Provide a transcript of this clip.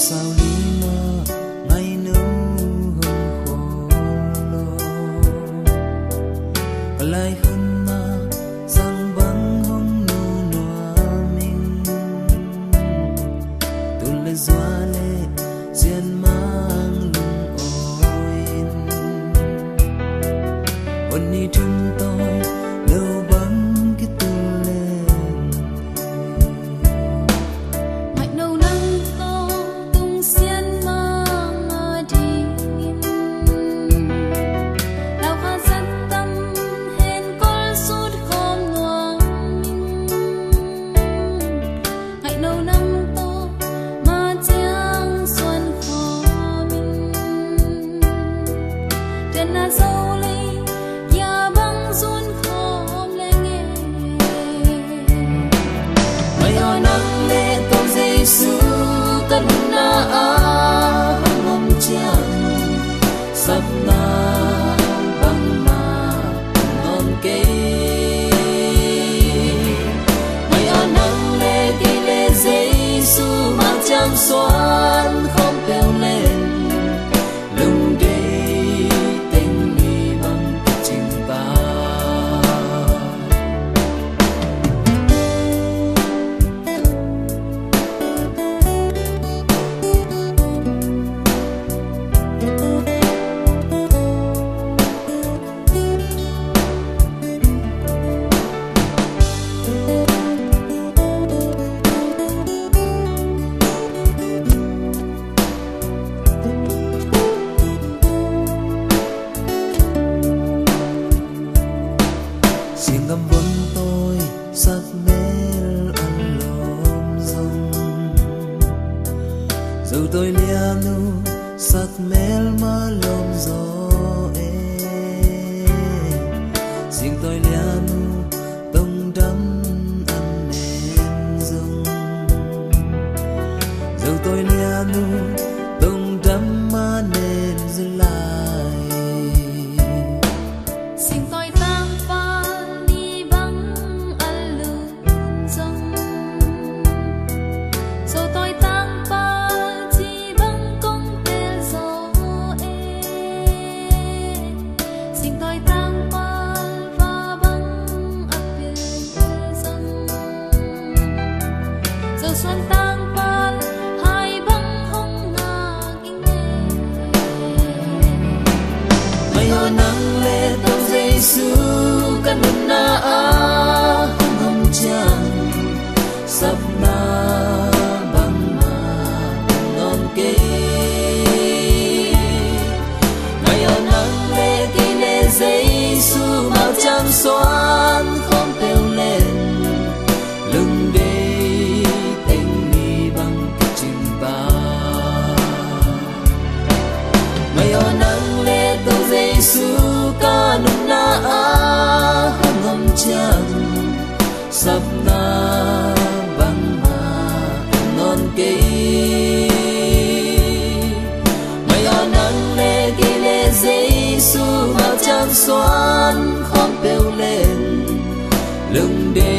sao lima ngày nấu hồng khô lo lại hơn na sang băng hồng nu noa mình tu lệ doa lệ diên mang lung ôi ôn ni chúng tôi đâu bắn cái tu lên mạch nâu nắng to tung xiên mang đi lao hoa rất tâm hẹn con suốt khom noa mình mạch nâu nắng to mà chiang xuân khó mình trên na dâu lấy ya băng xuân khom lên nghe mày ở nắng lệ tông Giêsu cất na hồng ngom chiang sắp na băng na ngon kê mày ở nắng lệ kỳ lệ Giêsu mang trang xoan không kêu lên lung đi tình đi bằng chim ta xin ngâm bốn tôi sắc mến ăn lom rong dù tôi lia nu sắc mến mà lom gió xin tôi lia nu tông đắm ăn nền rong dù tôi lia nu tông đắm mà nền dư lại xin tôi tăng pha đi băng ăn lươn rong rồi tôi tăng pha chỉ băng công tên gió xin tôi tăng pha và băng ấp biển rong rồi xuân tăng pha hai băng hồng ngạc in mày ở nắng lệ tông Giêsu cất na hồng ngom chiang sắp na băng na ngon kê mày ở nắng lệ kỳ lệ Giêsu màu trang xoan không kêu lên lưng đi tình đi bằng chim ta mày ở nắng lệ tông Giêsu ca nung na hồng ngom chiang sắp na băng na ngon kê mày ở nắng lệ kỳ lệ Giêsu màu trang xoan không kêu lên lưng đê